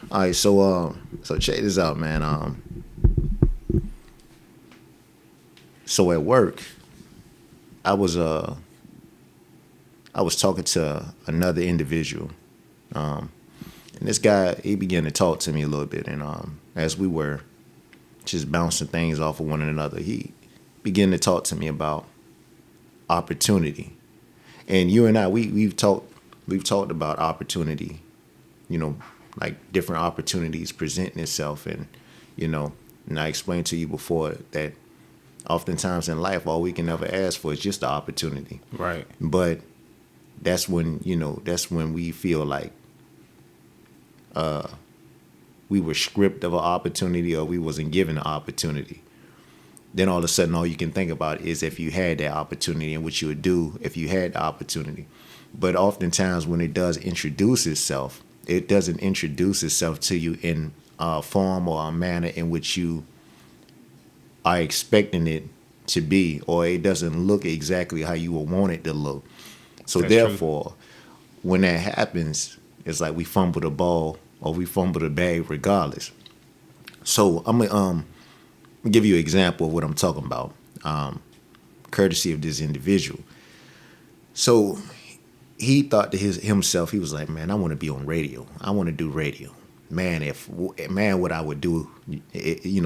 All right, so check this out, man. So at work, I was uh, I was talking to another individual, and this guy he began to talk to me a little bit, and as we were just bouncing things off of one another, he began to talk to me about opportunity. And you and I, we've talked about opportunity, you know, like different opportunities presenting itself, you know, and I explained to you before that oftentimes in life, all we can ever ask for is just the opportunity. Right. But that's when we feel like we were stripped of an opportunity or we wasn't given an opportunity. Then all of a sudden, all you can think about is if you had that opportunity and what you would do if you had the opportunity. But oftentimes, when it does introduce itself, it doesn't introduce itself to you in a form or a manner in which you are expecting it to be, or it doesn't look exactly how you would want it to look. So That's true. therefore, when that happens, it's like we fumble the ball or we fumble the bag regardless. So I'm gonna give you an example of what I'm talking about, courtesy of this individual. So he thought to himself, he was like, "Man, I want to be on radio. I want to do radio. Man, what I would do,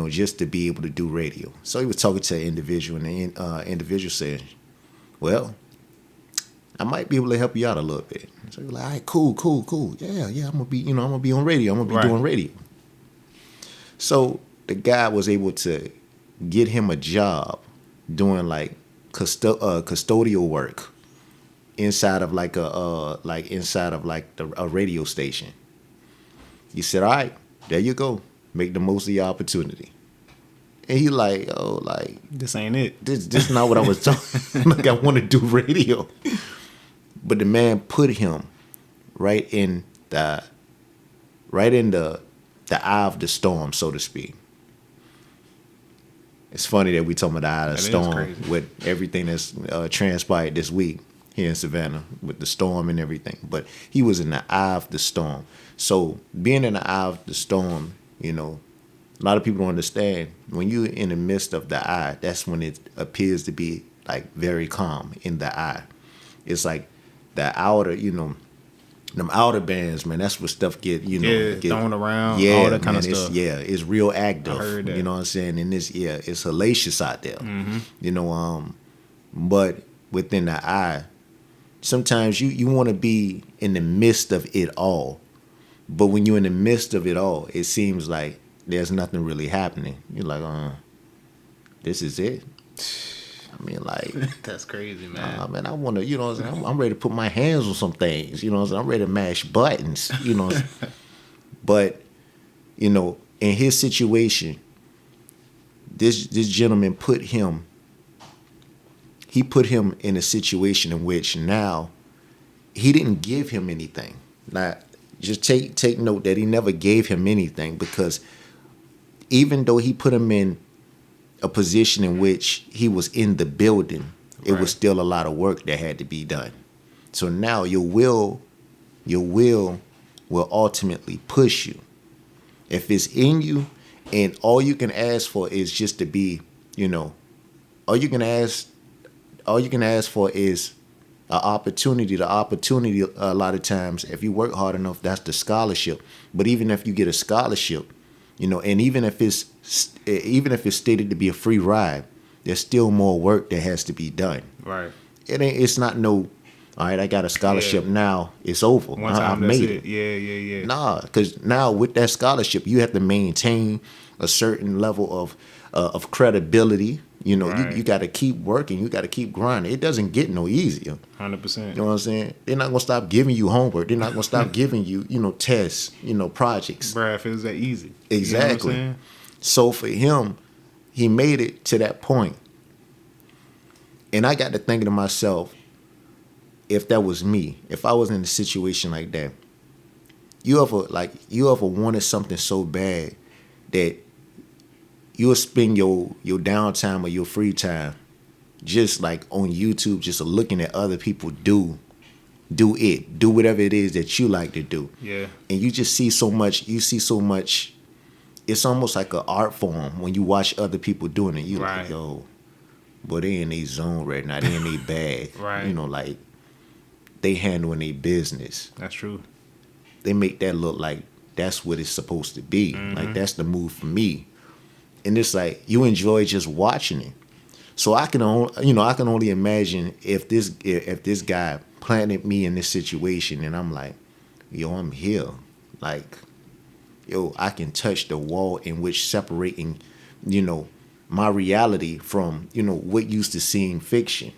just to be able to do radio." So he was talking to an individual, and the individual said, "Well, I might be able to help you out a little bit." So he was like, "All right, cool, cool, cool. Yeah, yeah, I'm gonna be on radio. I'm gonna be Right. doing radio." So the guy was able to get him a job doing like custodial work inside of a radio station. He said, "All right, there you go. Make the most of your opportunity." And he like, "Oh, like This ain't it. this not what I was talking. Like I want to do radio." But the man put him right in the the eye of the storm, so to speak. It's funny that we talking about the eye of the That is storm crazy. with everything that's transpired this week here in Savannah with the storm and everything. But he was in the eye of the storm. So being in the eye of the storm, a lot of people don't understand when you're in the midst of the eye. That's when it appears to be like very calm in the eye. It's like the outer, them outer bands, man. That's where stuff Yeah, get thrown around, yeah, all that kind man, of stuff. it's real active. I heard that. You know what I'm saying? And it's hellacious out there. Mm-hmm. But within the eye, sometimes you want to be in the midst of it all. But when you're in the midst of it all, it seems like there's nothing really happening. You're like, this is it. I mean, like, That's crazy, man. man, I want to, what I'm saying? I'm ready to put my hands on some things. You know what I'm saying? I'm ready to mash buttons. You know, but in his situation, this gentleman he put him in a situation in which now he didn't give him anything. Now, just take note that he never gave him anything, because even though he put him in a position in which he was in the building, it Right. was still a lot of work that had to be done. So now your will will ultimately push you. If it's in you, and all you can ask for is just to be, all you can ask for is an opportunity. The opportunity, a lot of times, if you work hard enough, that's the scholarship. But even if you get a scholarship, and even if it's stated to be a free ride, there's still more work that has to be done. Right. It's not no, all right, I got a scholarship, Yeah. now it's over. One I've time, that's made it. Yeah, yeah, yeah. Nah, because now with that scholarship, you have to maintain a certain level of credibility. Right. You got to keep working. You got to keep grinding. It doesn't get no easier. 100%. You know what I'm saying? They're not gonna stop giving you homework. They're not gonna stop giving you, tests, projects. Bruh, if it was that easy. Exactly. You know what I'm So for him, he made it to that point, and I got to thinking to myself, if that was me, if I was in a situation like that, you ever wanted something so bad that you'll spend your downtime or your free time just like on YouTube, just looking at other people do do it. Do whatever it is that you like to do. Yeah. And you just see so much. You see so much. It's almost like an art form when you watch other people doing it. You Right. like, yo, boy, they in their zone right now. They in their bag. Right. You know, like they handling their business. That's true. They make that look like that's what it's supposed to be. Mm-hmm. Like that's the move for me. And it's like you enjoy just watching it. So I can only imagine if this guy planted me in this situation and I'm like, yo, I'm here. Like, yo, I can touch the wall in which separating, my reality from, what used to seem fiction.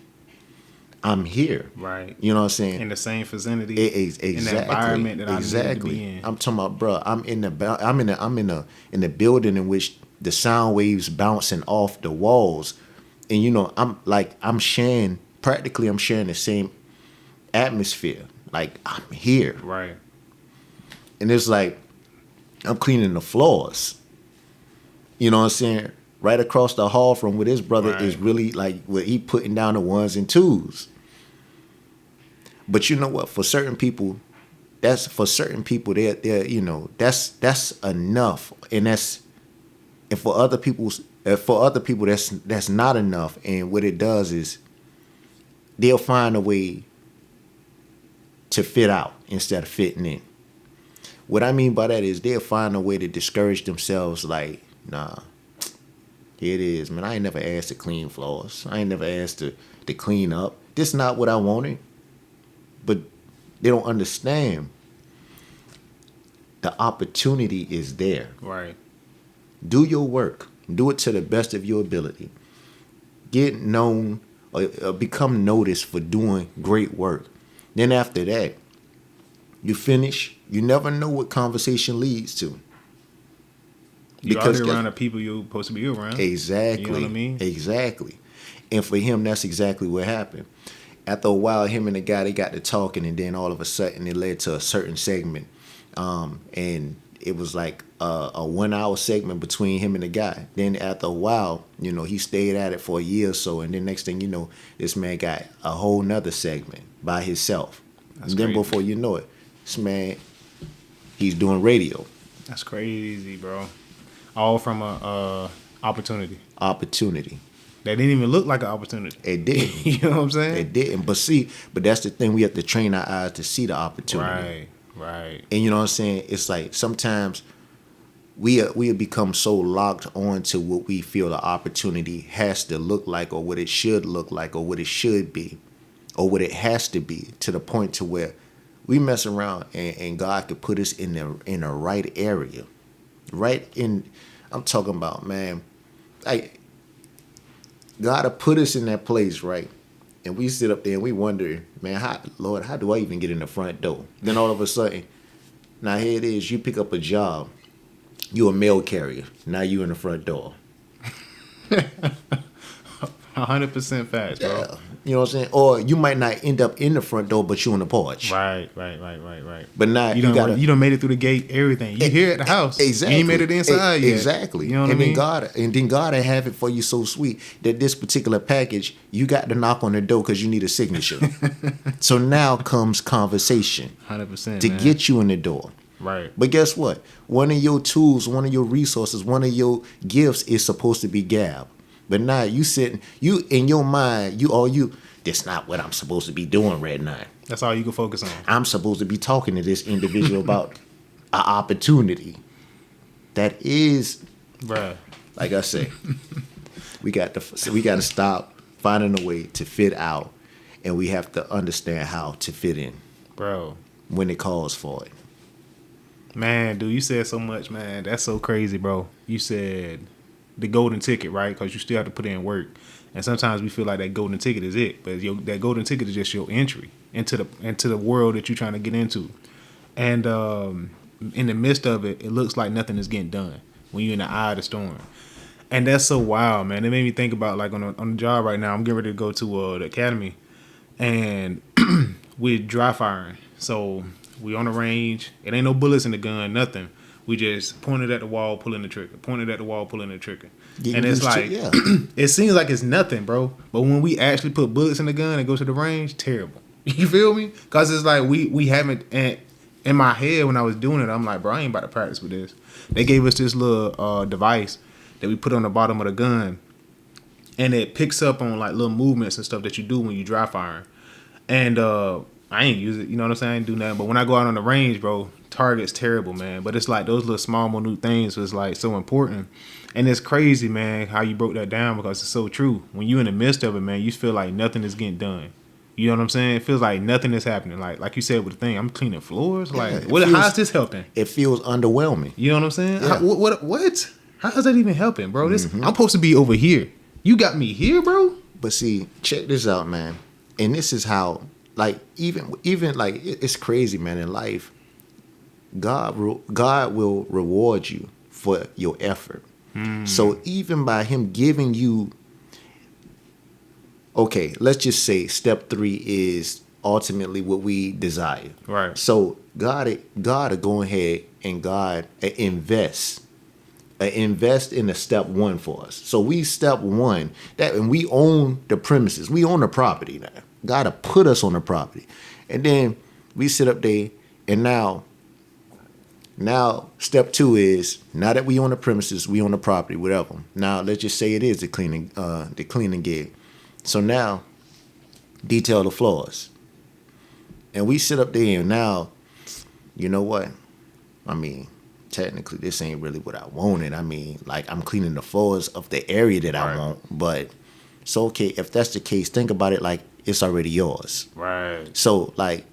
I'm here. Right. You know what I'm saying? In the same vicinity. Exactly. In the environment that I need to be in. I'm talking about, bro. I'm in the building in which the sound waves bouncing off the walls, and I'm sharing the same atmosphere. Like I'm here, Right. and it's like I'm cleaning the floors. You know what I'm saying? Right across the hall from where his brother Right. is really like where he putting down the ones and twos. But you know what? For certain people, they're that's enough, and for other people that's not enough. And what it does is they'll find a way to fit out instead of fitting in. What I mean by that is they'll find a way to discourage themselves. Like, nah, here it is, man. I ain't never asked to clean floors. I ain't never asked to clean up. This not what I wanted. But they don't understand. The opportunity is there. Right. Do your work. Do it to the best of your ability. Get known or become noticed for doing great work. Then after that, you finish. You never know what conversation leads to. You're already around the people you're supposed to be around. Exactly. You know what I mean? Exactly. And for him, that's exactly what happened. After a while, him and the guy, they got to talking, and then all of a sudden, it led to a certain segment. And it was like a 1 hour segment between him and the guy. Then after a while, he stayed at it for a year or so, and then next thing you know, this man got a whole nother segment by himself. That's and then crazy. before you know it, this man, he's doing radio. That's crazy, bro. All from a opportunity. Opportunity. That didn't even look like an opportunity. It didn't. You know what I'm saying? It didn't. But that's the thing. We have to train our eyes to see the opportunity. Right. And you know what I'm saying? It's like sometimes we have become so locked on to what we feel the opportunity has to look like, or what it should look like, or what it should be, or what it has to be, to the point to where we mess around and God could put us in the right area. Right in, I'm talking about, man, like God have put us in that place, right? And we sit up there and we wonder, man, how do I even get in the front door? Then all of a sudden, now here it is, you pick up a job, you a mail carrier, now you in the front door. 100% facts, bro. Yeah. You know what I'm saying? Or you might not end up in the front door, but you on the porch. Right. But now You gotta done made it through the gate, everything. You here at the house. Exactly. You ain't made it inside yet. Exactly. You know what I mean? Then God have it for you so sweet that this particular package, you got to knock on the door because you need a signature. So now comes conversation 100%, to man. get you in the door. Right. But guess what? One of your tools, one of your resources, one of your gifts is supposed to be Gab. But now you in your mind, that's not what I'm supposed to be doing right now. That's all you can focus on. I'm supposed to be talking to this individual about an opportunity. That is, Bruh. like I say, we got to stop finding a way to fit out, and we have to understand how to fit in, Bro. when it calls for it. Man, dude, you said so much, man. That's so crazy, bro. You said the golden ticket, right? Because you still have to put in work. And sometimes we feel like that golden ticket is it. But that golden ticket is just your entry into the world that you're trying to get into. And in the midst of it, it looks like nothing is getting done when you're in the eye of the storm. And that's so wild, man. It made me think about, like, on the job right now, I'm getting ready to go to the academy. And we're dry firing. So we on the range. It ain't no bullets in the gun, nothing. We just pointed at the wall, pulling the trigger. Pointed at the wall, pulling the trigger. And it's like, it seems like it's nothing, bro. But when we actually put bullets in the gun and go to the range, terrible. You feel me? Cause it's like we haven't. And in my head when I was doing it, I'm like, bro, I ain't about to practice with this. They gave us this little device that we put on the bottom of the gun, and it picks up on like little movements and stuff that you do when you dry firing. And I ain't use it, you know what I'm saying? I ain't do nothing. But when I go out on the range, bro, target's terrible, man. But it's like those little small, minute things was like so important. And it's crazy, man, how you broke that down because it's so true. When you in the midst of it, man, you feel like nothing is getting done. You know what I'm saying? It feels like nothing is happening. Like you said with the thing, I'm cleaning floors. Like, how's this helping? It feels underwhelming. You know what I'm saying? Yeah. What? How is that even helping, bro? This I'm supposed to be over here. You got me here, bro. But see, check this out, man. And this is how, like, even like it's crazy, man. In life, God will reward you for your effort. So even by Him giving you, okay, let's just say step 3 is ultimately what we desire. Right. So God will go ahead and God invest in the step 1 for us. So we step 1 and we own the premises. We own the property now. God to put us on the property. And then we sit up there and now step 2 is now that we own the premises, we own the property, whatever. Now let's just say it is the cleaning gig. So now detail the floors. And we sit up there and now, you know what? I mean, technically this ain't really what I wanted. I mean, like I'm cleaning the floors of the area that I want, but so okay, if that's the case, think about it like it's already yours. Right. So like,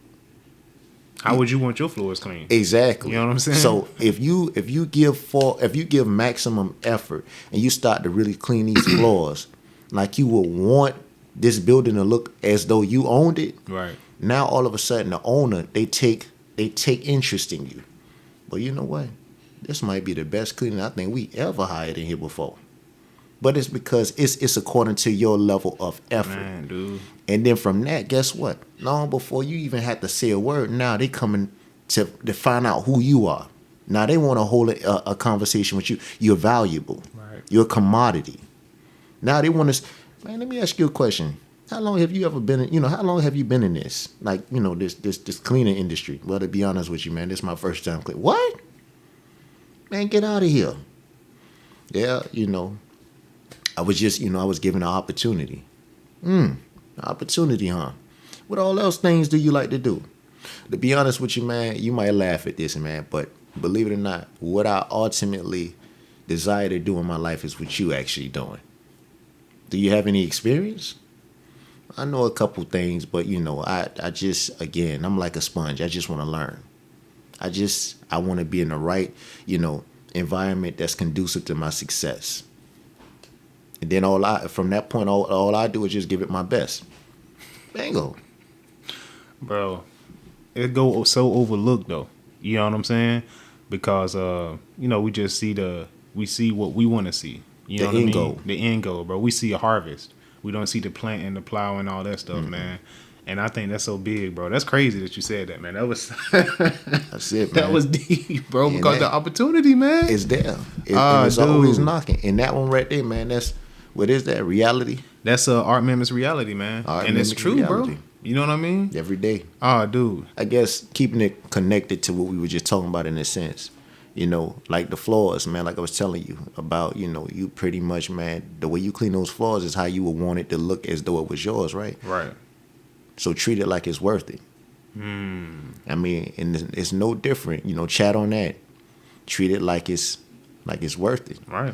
how would you want your floors clean? Exactly. You know what I'm saying? So if you give maximum effort and you start to really clean these floors, like you will want this building to look as though you owned it. Right. Now all of a sudden the owner they take interest in you. But you know what? This might be the best cleaning I think we ever hired in here before. But it's because it's according to your level of effort. Man, dude. And then from that, guess what? Long before you even had to say a word, now they coming to find out who you are. Now they want to hold a conversation with you. You're valuable. Right. You're a commodity. Now they want to, man, let me ask you a question. How long have you ever been in, how long have you been in this? Like, this cleaning industry. Well, to be honest with you, man, this is my first time cleaning. What? Man, get out of here. Yeah, I was just, I was given an opportunity. Opportunity, huh? What all else things do you like to do? To be honest with you, man, you might laugh at this, man, but believe it or not, what I ultimately desire to do in my life is what you actually doing. Do you have any experience? I know a couple things, but I just, again, I'm like a sponge. I just want to learn. I want to be in the right, environment that's conducive to my success. And then from that point, all I do is just give it my best. Bingo. Bro, it go so overlooked though. You know what I'm saying? Because we just see what we want to see. You know what I mean? Goal. The end goal, bro. We see a harvest. We don't see the planting, the plowing, all that stuff, man. And I think that's so big, bro. That's crazy that you said that, man. That was that's it, man. That was deep, bro. Because the opportunity, man, is there. And it's always knocking. And that one right there, man. That's what is that? Reality. That's Art Mimic's reality, man. And it's true, reality. Bro. You know what I mean? Every day. Oh, dude. I guess keeping it connected to what we were just talking about in a sense. Like the floors, man, like I was telling you about, you pretty much, man, the way you clean those floors is how you would want it to look as though it was yours, right? Right. So treat it like it's worth it. I mean, and it's no different, chat on that. Treat it like it's worth it. Right.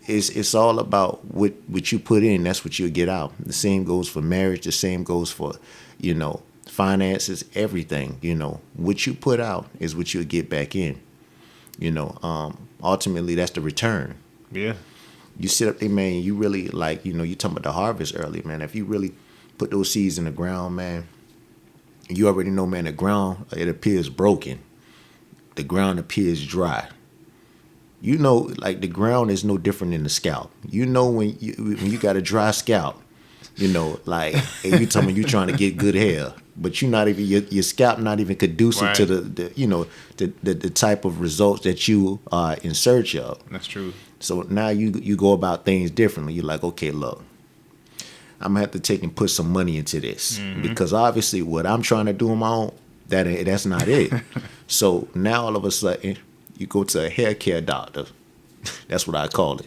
It's all about what you put in, that's what you'll get out. The same goes for marriage, the same goes for, finances, everything. What you put out is what you'll get back in. Ultimately that's the return. Yeah. You sit up there, man, and you really like, you talking about the harvest earlier, man. If you really put those seeds in the ground, man, you already know, man, the ground, it appears broken. The ground appears dry. Like the ground is no different than the scalp. When you got a dry scalp, like, and you tell me you trying to get good hair, but you're not even your scalp not even conducive right. to the type of results that you are in search of. That's true. So now you go about things differently. You're like, okay, look, I'm gonna have to take and put some money into this because obviously what I'm trying to do on my own, that's not it. So now all of a sudden you go to a hair care doctor. That's what I call it.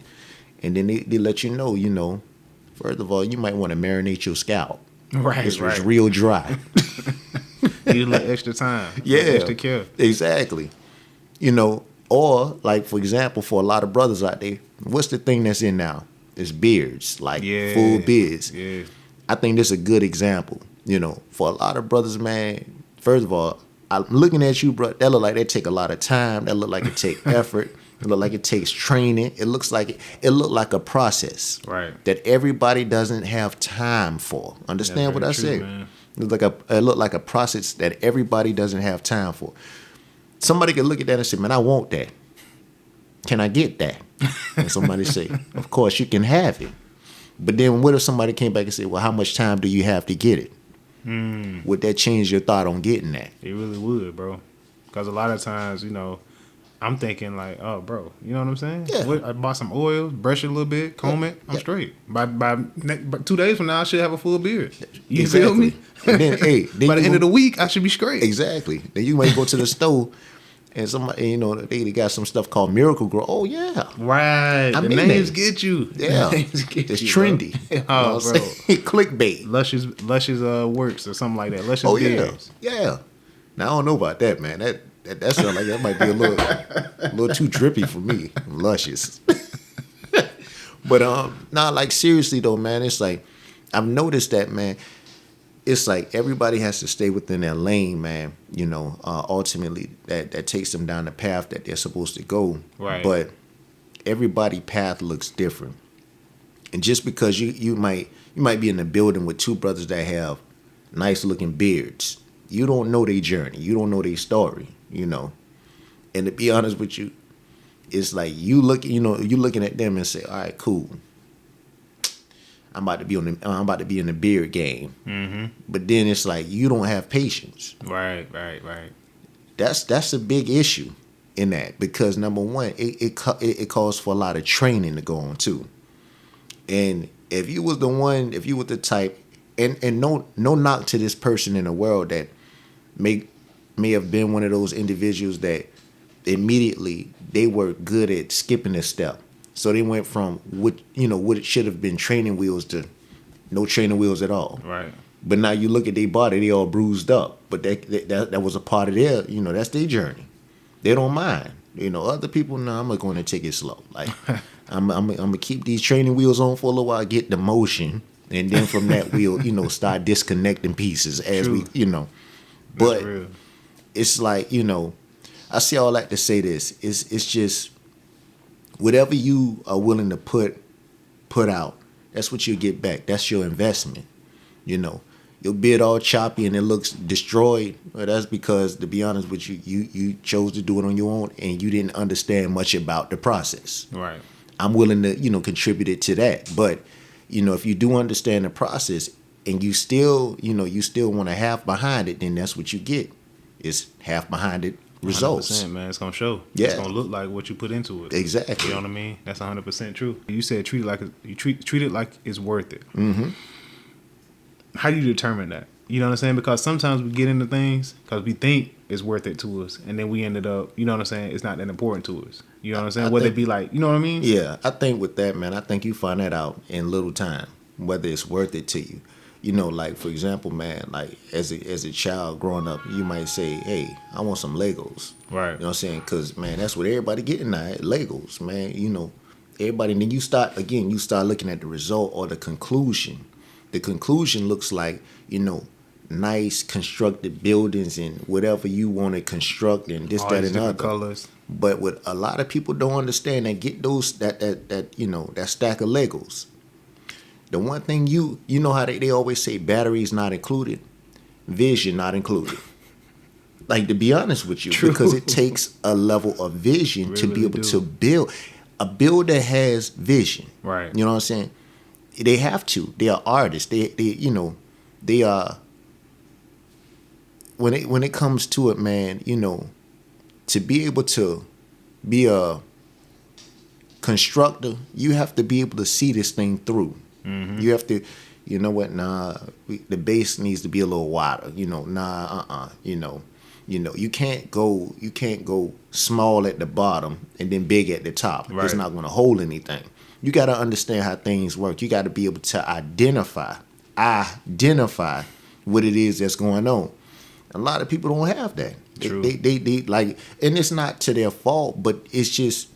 And then they let you know, first of all, you might want to marinate your scalp. Right, This was right. real dry. Need a little extra time. Yeah. Extra care. Exactly. Or like for example, for a lot of brothers out there, what's the thing that's in now? It's beards, like Yeah. full beards. Yeah. I think this is a good example. For a lot of brothers, man. First of all, I'm looking at you, bro. That look like that take a lot of time. That look like it take effort. It look like it takes training. It look like a process, Right. that everybody doesn't have time for. Understand what I That's very say? true, man. It look like a process that everybody doesn't have time for. Somebody could look at that and say, "Man, I want that. Can I get that?" And somebody say, "Of course you can have it." But then what if somebody came back and said, "Well, how much time do you have to get it?" Would that change your thought on getting that? It really would, bro. Because a lot of times, I'm thinking like, oh, bro, you know what I'm saying? Yeah. I bought some oil, brush it a little bit, comb it, I'm Yeah. straight. By 2 days from now, I should have a full beard. You feel me? And then, then By the you end of go- the week, I should be straight. Exactly. Then you might go to the store and somebody, they got some stuff called Miracle Grow. Oh yeah. Right. I the mean names that. get you. Yeah. The names get It's you, bro. trendy. Oh, bro. Clickbait. Luscious works or something like that. Luscious Oh yeah. Beards. Yeah. Now I don't know about that, man. That sounds like that might be a little too drippy for me. Luscious. But like seriously though, man, it's like I've noticed that, man. It's like everybody has to stay within their lane, man. Ultimately that takes them down the path that they're supposed to go. Right. But everybody's path looks different. And just because you might be in a building with two brothers that have nice looking beards, you don't know their journey. You don't know their story, And to be honest with you, it's like you looking at them and say, all right, cool. I'm about to be in the beard game. Mm-hmm. But then it's like you don't have patience. Right. That's a big issue in that, because number one, it calls for a lot of training to go on too. And if you was the type, and no knock to this person in the world that may have been one of those individuals that immediately they were good at skipping a step. So they went from what should have been training wheels to no training wheels at all. Right. But now you look at their body, they all bruised up. But that was a part of their, that's their journey. They don't mind. Other people, no, I'm going to take it slow. Like, I'm gonna keep these training wheels on for a little while, get the motion, and then from that we'll, start disconnecting pieces as True. we. But That's real. it's like, I say all that to say this. It's just whatever you are willing to put out, that's what you get back. That's your investment. Your beard all choppy and it looks destroyed. Well, that's because, to be honest with you, you chose to do it on your own and you didn't understand much about the process. Right. I'm willing to, contribute it to that. But, if you do understand the process and you still want to half behind it, then that's what you get. It's half behind it results. 100%, man. It's gonna show. Yeah. It's gonna look like what you put into it. Exactly. You know what I mean? That's 100% true. You said treat it like it's worth it. Mm-hmm. How do you determine that? You know what I'm saying? Because sometimes we get into things because we think it's worth it to us, and then we ended up, you know what I'm saying? It's not that important to us. You know what I'm saying? Whether it be like, you know what I mean? Yeah, I think with that, man, I think you find that out in little time, whether it's worth it to you. Like for example, man, like as a child growing up, you might say, "Hey, I want some Legos." Right. You know what I'm saying? Because man, that's what everybody getting now, Legos, man. Everybody. And then you start looking at the result or the conclusion. The conclusion looks like nice constructed buildings and whatever you want to construct and this, All that, these and other. different colors. But what a lot of people don't understand, they get those that stack of Legos. The one thing you know how they always say batteries not included, vision not included. Like, to be honest with you, True. because it takes a level of vision to be Really able do. to build. A builder has vision. Right. You know what I'm saying? They have to. They are artists. They are. When it comes to it, man, to be able to be a constructor, you have to be able to see this thing through. Mm-hmm. You have to, you know what, nah, the base needs to be a little wider. You know, nah, you can't go small at the bottom and then big at the top. Right. It's not going to hold anything. You got to understand how things work. You got to be able to identify what it is that's going on. A lot of people don't have that. True. They like, and it's not to their fault, but it's just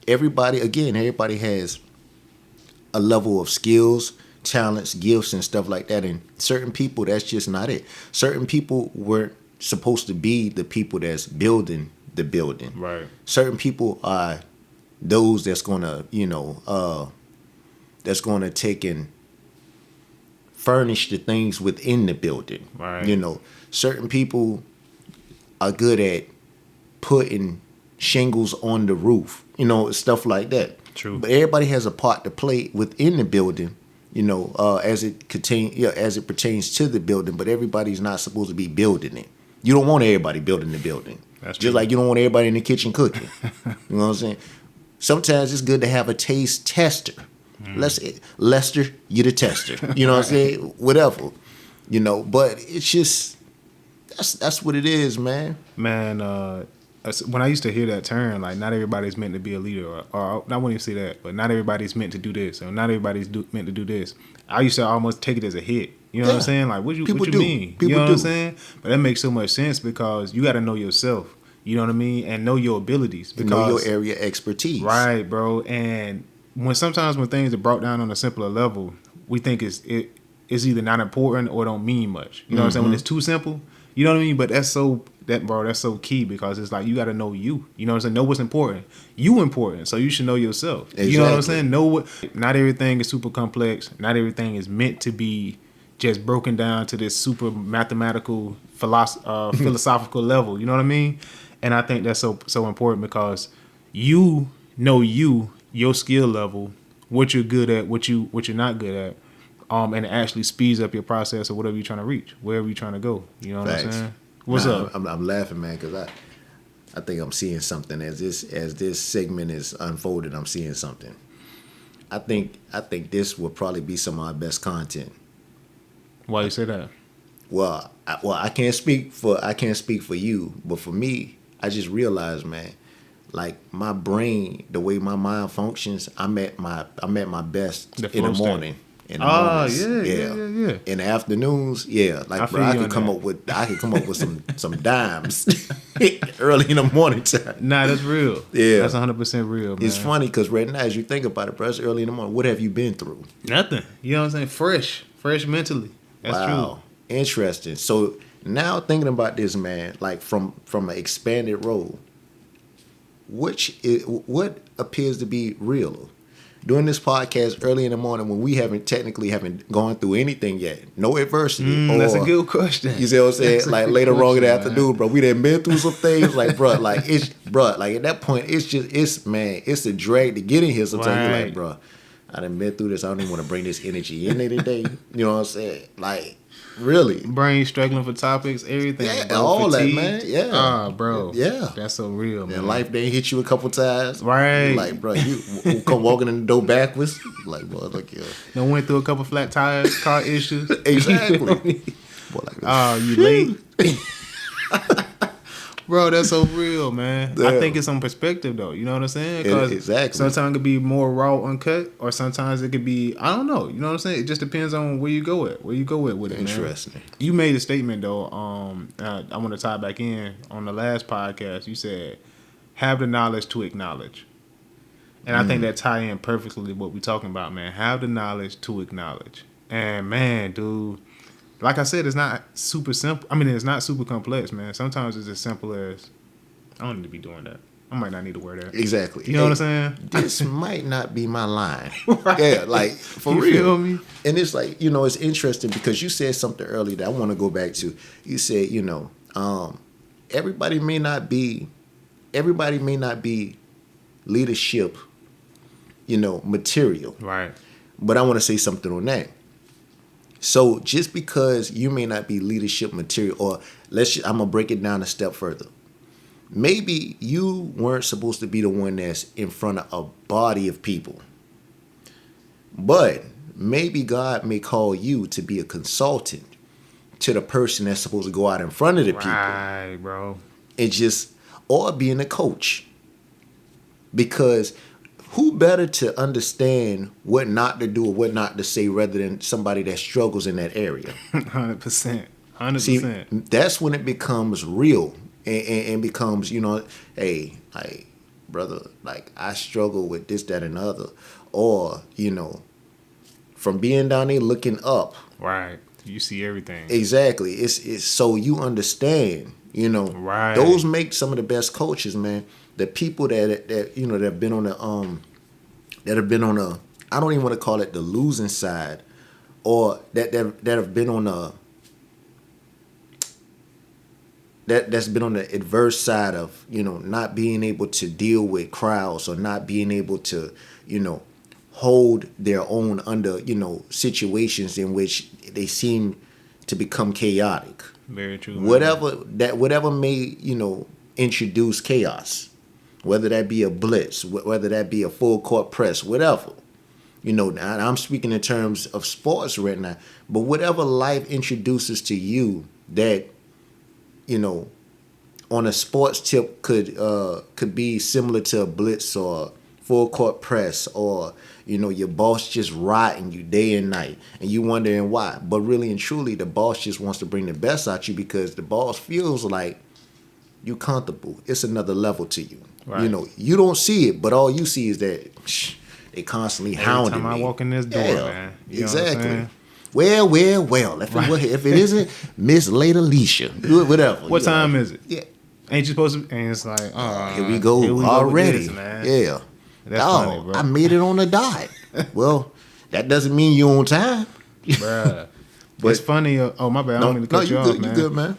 everybody has a level of skills, talents, gifts, and stuff like that. And certain people, that's just not it. Certain people weren't supposed to be the people that's building the building. Right. Certain people are those that's gonna, take and furnish the things within the building. Right. You know, certain people are good at putting shingles on the roof, stuff like that. True. But everybody has a part to play within the building, as it pertains to the building. But everybody's not supposed to be building it. You don't want everybody building the building. That's just true. like you don't want everybody in the kitchen cooking. You know what I'm saying? Sometimes it's good to have a taste tester. Lester, you the tester. You know what I'm saying? Whatever. But it's just that's what it is, man. Man, when I used to hear that term, like, not everybody's meant to be a leader, or I wouldn't even say that, but not everybody's meant to do this, or not everybody's meant to do this. I used to almost take it as a hit. You know what I'm saying? Like, what you mean? People you know what do. I'm saying? But that makes so much sense because you got to know yourself. You know what I mean? And know your abilities. Because, know your area expertise. Right, bro. And sometimes when things are brought down on a simpler level, we think it's either not important or don't mean much. You know what I'm saying? When it's too simple, you know what I mean? But that's so key because it's like you got to know you. You know what I'm saying? Know what's important. You important, so you should know yourself. Exactly. You know what I'm saying? Know what. Not everything is super complex. Not everything is meant to be just broken down to this super mathematical, philosophical level. You know what I mean? And I think that's so important because you know your skill level, what you're good at, what you're not good at, and it actually speeds up your process of whatever you're trying to reach, wherever you're trying to go. You know what I'm saying? What's up? I'm laughing, man, because I think I'm seeing something as this segment is unfolding. I'm seeing something. I think this will probably be some of our best content. Why you say that? Well, I can't speak for you, but for me, I just realized, man, like my brain, the way my mind functions, I'm at my best in the morning. In the mornings, yeah. In the afternoons, like bro, I could come up with some dimes early in the morning time. Nah, that's real. Yeah, that's 100% real, man. It's funny because right now, as you think about it, bro, it's early in the morning. What have you been through? Nothing. You know what I'm saying? Fresh mentally. That's wow. True. Interesting. So now thinking about this, man, like from an expanded role, what appears to be realer? Doing this podcast early in the morning when we haven't gone through anything yet, no adversity. That's a good question. You see what I'm saying? Like later on in the afternoon, bro, we done been through some things. Like, bro, like at that point, it's a drag to get in here. Sometimes you're like, bro, I done been through this. I don't even want to bring this energy in there today. You know what I'm saying? Like, really. Brain struggling for topics, everything. Yeah, bro. all Fatigue. that, man. Yeah. Bro. Yeah. That's so real, man. And life didn't hit you a couple times. Right. Like, bro, you come walking in the door backwards. Like, boy, look here. Done went through a couple flat tires, car issues. Exactly. Boy, like, you late? Bro, that's so real, man. Damn. I think it's on perspective, though. You know what I'm saying? Exactly. Sometimes it could be more raw, uncut, or sometimes it could be, I don't know. You know what I'm saying? It just depends on where you go at. Where you go with it, Interesting. Man. You made a statement, though. I want to tie back in. On the last podcast, you said, have the knowledge to acknowledge. And I think that tie in perfectly with what we're talking about, man. Have the knowledge to acknowledge. And, man, dude, like I said, it's not super simple. I mean, it's not super complex, man. Sometimes it's as simple as, I don't need to be doing that. I might not need to wear that. Exactly. You know what I'm saying? This might not be my line. Right. Yeah, like, for you real. Feel me? And it's like, it's interesting because you said something earlier that I want to go back to. You said, everybody may not be leadership, material. Right. But I want to say something on that. So just because you may not be leadership material, or I'm gonna break it down a step further. Maybe you weren't supposed to be the one that's in front of a body of people. But maybe God may call you to be a consultant to the person that's supposed to go out in front of the people. Right, bro. And just, or being a coach. Because who better to understand what not to do or what not to say rather than somebody that struggles in that area? 100%. 100%. See, that's when it becomes real and becomes, hey, brother, like I struggle with this, that, and the other. Or, from being down there looking up. Right. You see everything. Exactly. It's so you understand, Right. Those make some of the best coaches, man. The people that have been on the I don't even want to call it the losing side, or that have been on that's been on the adverse side of, not being able to deal with crowds or not being able to, hold their own under, situations in which they seem to become chaotic. Very true. Whatever may, introduce chaos, whether that be a blitz, whether that be a full court press, whatever. Now I'm speaking in terms of sports right now, but whatever life introduces to you that, on a sports tip could be similar to a blitz or full court press, or your boss just riding you day and night and you wondering why. But really and truly, the boss just wants to bring the best out you because the boss feels like you comfortable. It's another level to you. Right. You don't see it, but all you see is that they constantly hounding me. Every time I walk in this door, man. You know exactly. what I'm saying? Well. If it isn't Miss Lady Alicia, whatever. What time is it? Yeah. Ain't you supposed to? And it's like, Here we go already. With this, man. Yeah. That's funny, bro. I made it on the dot. Well, that doesn't mean you on time. Bruh. But it's funny. Oh, my bad. I don't mean to cut you off, man. You good, man.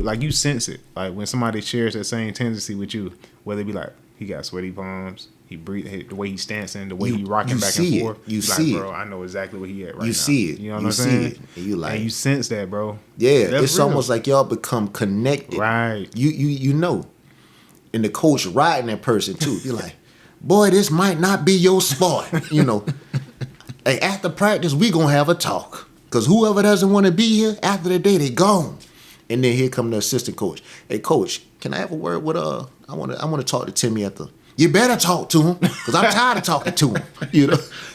Like you sense it. Like when somebody shares that same tendency with you, whether it be like he got sweaty palms, he breathe, the way he's dancing, the way he rocking back and forth. You see like, bro, I know exactly where he at right now. You see it. You know what I'm saying? It. And you like, and you sense that, bro. Yeah, that's it's real. almost like y'all become connected. Right. You know. And the coach riding that person too. You're like, boy, this might not be your sport. Hey, after practice, we gonna have a talk. Cause whoever doesn't want to be here after the day, they gone. And then here come the assistant coach. Hey, coach, can I have a word with I wanna talk to Timmy after. You better talk to him, cause I'm tired of talking to him.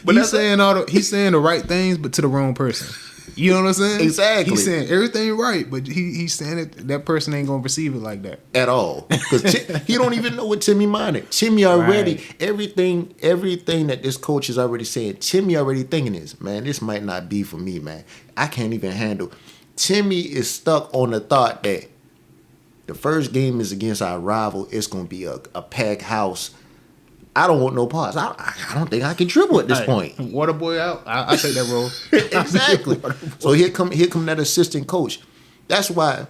But he's saying he's saying the right things, but to the wrong person. You know what I'm saying? Exactly. He's saying everything right, but he's saying it. That person ain't gonna perceive it like that at all, because he don't even know what Timmy minded. Timmy already everything that this coach is already saying. Timmy already thinking is, man, this might not be for me, man. I can't even handle. Timmy is stuck on the thought that the first game is against our rival. It's gonna be a packed house. I don't want no parts. I don't think I can dribble at this point. Water boy out. I take that role. Exactly. So here come that assistant coach. That's why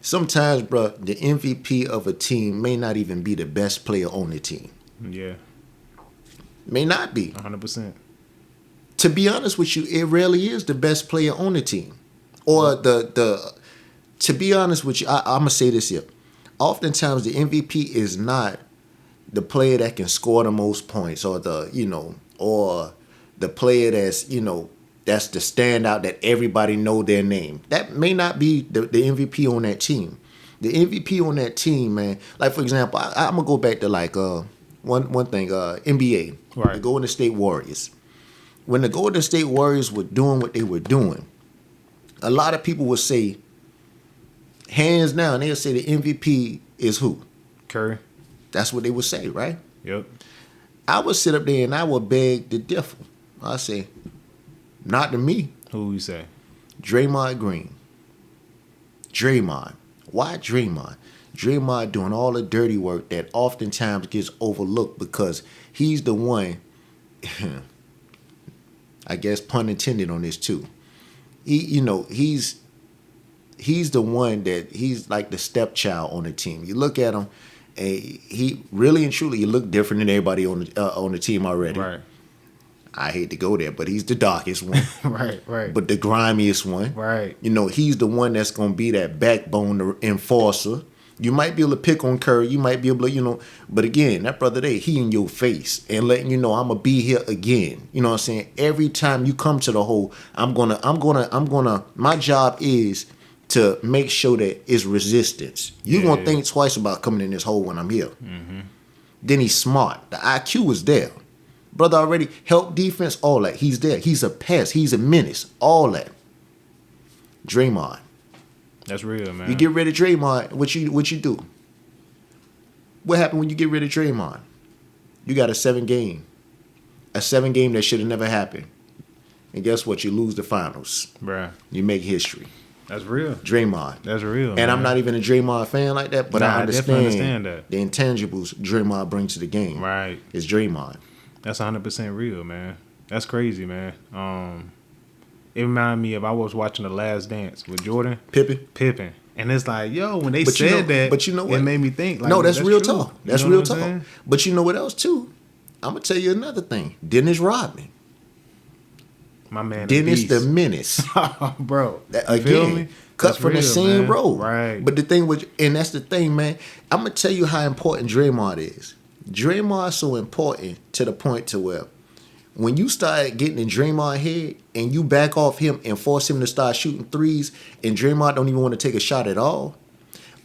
sometimes, bro, the MVP of a team may not even be the best player on the team. Yeah. May not be. 100%. To be honest with you, it rarely is the best player on the team. Or to be honest with you, I'm gonna say this here. Oftentimes the MVP is not the player that can score the most points, or or the player that's that's the standout that everybody know their name. That may not be the MVP on that team. The MVP on that team, man. Like for example, I'm gonna go back to like one thing, NBA, right. The Golden State Warriors. When the Golden State Warriors were doing what they were doing, a lot of people would say, hands down, they'll say the MVP is who? Curry. That's what they would say, right? Yep. I would sit up there and I would beg to differ. I say, not to me. Who you say? Draymond Green. Draymond. Why Draymond? Draymond doing all the dirty work that oftentimes gets overlooked because he's the one, I guess pun intended on this too. He's the one that he's like the stepchild on the team. You look at him, and he really and truly, he look different than everybody on the team already. Right. I hate to go there, but he's the darkest one. Right. But the grimiest one. Right. He's the one that's gonna be that backbone, the enforcer. You might be able to pick on Curry. You might be able to, but again, that brother there, he in your face and letting you know I'm gonna be here again. You know what I'm saying? Every time you come to the hole, my job is to make sure that it's resistance. You're gonna think twice about coming in this hole when I'm here. Mm-hmm. Then he's smart. The IQ is there. Brother already help defense, all that. He's there. He's a pest. He's a menace. All that. Draymond. That's real, man. You get rid of Draymond, what you do? What happened when you get rid of Draymond? You got a 7-game that should have never happened. And guess what? You lose the finals. Bruh. You make history. That's real. Draymond. That's real, and I'm not even a Draymond fan like that, but I understand that. The intangibles Draymond brings to the game. Right. It's Draymond. That's 100% real, man. That's crazy, man. It reminded me of I was watching The Last Dance with Jordan. Pippen. And it's like, yo, when they said that, but you know what? It made me think. Like, no, that's real true. talk. That's real talk. But you know what else, too? I'm going to tell you another thing. Dennis Rodman. My man, Dennis the Menace. Bro. Again, cut from the same road. Right. But the thing and that's the thing, man. I'm going to tell you how important Draymond is. Draymond's so important to the point to where when you start getting in Draymond's head and you back off him and force him to start shooting threes and Draymond don't even want to take a shot at all,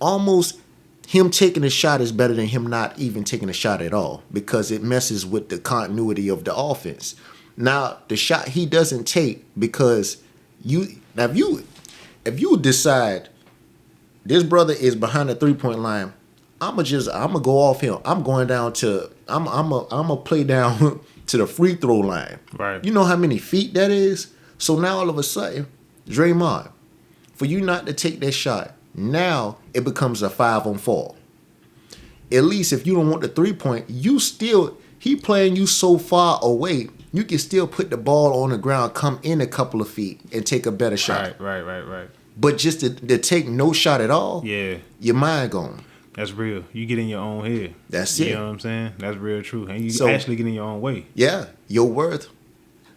almost him taking a shot is better than him not even taking a shot at all because it messes with the continuity of the offense. Now, the shot he doesn't take because if you decide this brother is behind the 3-point line, I'm gonna go off him. I'm gonna play down to the free throw line. Right. You know how many feet that is? So now all of a sudden, Draymond, for you not to take that shot, now it becomes a 5-on-4. At least if you don't want the 3-point, he playing you so far away, you can still put the ball on the ground, come in a couple of feet, and take a better shot. Right. But just to take no shot at all, yeah, your mind gone. That's real. You get in your own head. That's it. You know what I'm saying? That's real true. And you actually get in your own way. Yeah, your worth.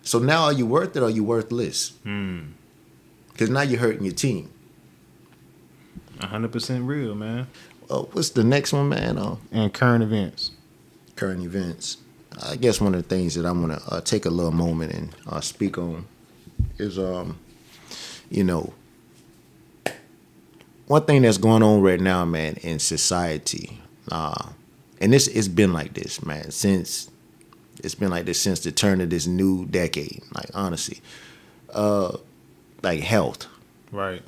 So now are you worth it or are you worthless? Because now you're hurting your team. 100% real, man. What's the next one, man? And current events. Current events. I guess one of the things that I want to take a little moment and speak on is, one thing that's going on right now, man, in society, and it's been like this, man, since the turn of this new decade, like, honestly, like health. Right.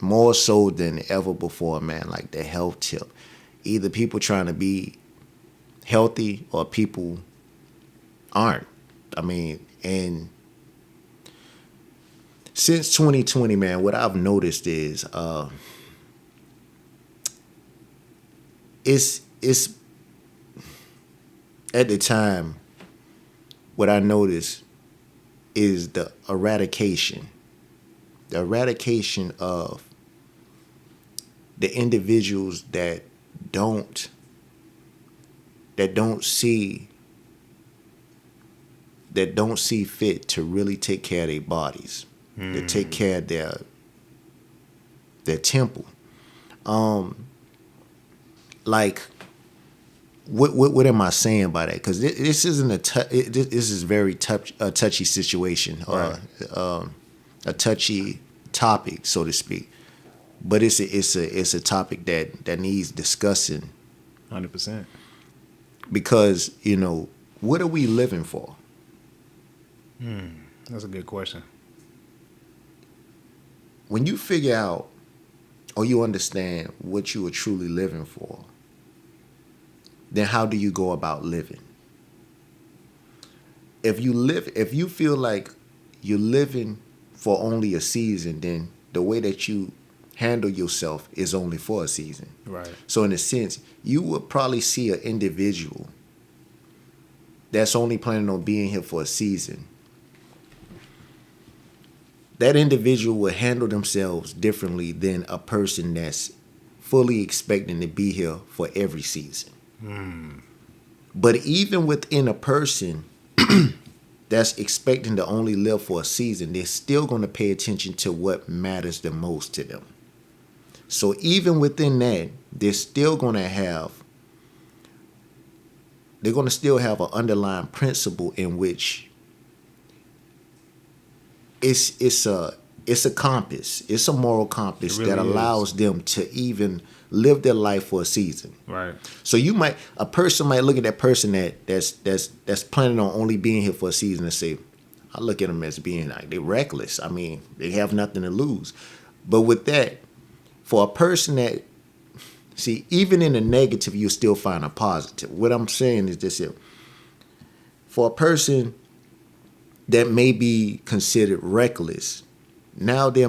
More so than ever before, man, like the health tip. Either people trying to be healthy or people aren't. I mean, and since 2020, man, what I've noticed is, it's at the time, what I noticed is the eradication of the individuals that don't see fit to really take care of their bodies, to take care of their temple. Like, what am I saying by that? Because this isn't this is very touchy situation, right. A touchy topic, so to speak. But it's a topic that needs discussing. 100%. Because what are we living for? That's a good question. When you figure out or you understand what you are truly living for, then how do you go about living? If you feel like you're living for only a season, then the way that you handle yourself is only for a season. Right. So in a sense, you would probably see an individual that's only planning on being here for a season. That individual will handle themselves differently than a person that's fully expecting to be here for every season. But even within a person that's expecting to only live for a season, they're still going to pay attention to what matters the most to them. So even within that, they're going to still have an underlying principle in which it's a compass. It's a moral compass It really that allows them to even live their life for a season. Right. So a person might look at that person that's planning on only being here for a season and say, I look at them as being like they're reckless. I mean, they have nothing to lose. But with that, for a person that see, even in the negative, you still find a positive. What I'm saying is this here. For a person that may be considered reckless, now they're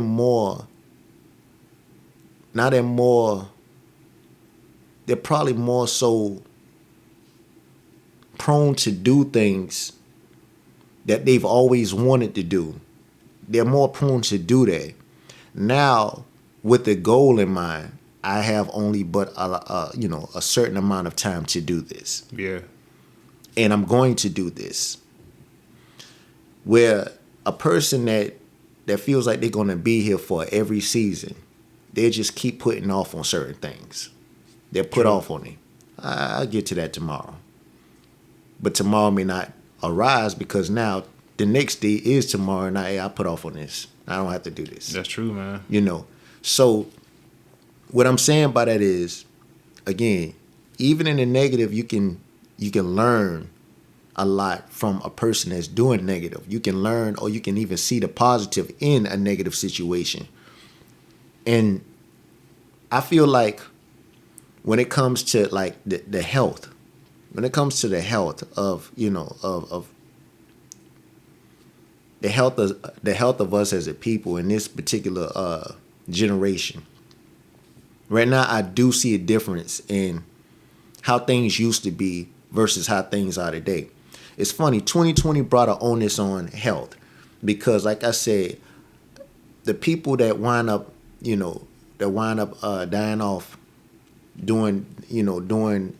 probably more so prone to do things that they've always wanted to do. They're more prone to do that. Now, with the goal in mind, I have only but a certain amount of time to do this. Yeah. And I'm going to do this. Where a person that feels like they're going to be here for every season, they just keep putting off on certain things. They're put off on it. I'll get to that tomorrow. But tomorrow may not arise because now the next day is tomorrow and I put off on this. I don't have to do this. That's true, man. So what I'm saying by that is, again, even in the negative, you can learn a lot from a person that's doing negative. You can learn, or you can even see the positive in a negative situation. And I feel like when it comes to like the health, when it comes to the health of the health of us as a people in this particular generation. Right now, I do see a difference in how things used to be versus how things are today. It's funny, 2020 brought an onus on health because, like I said, the people that wind up dying off during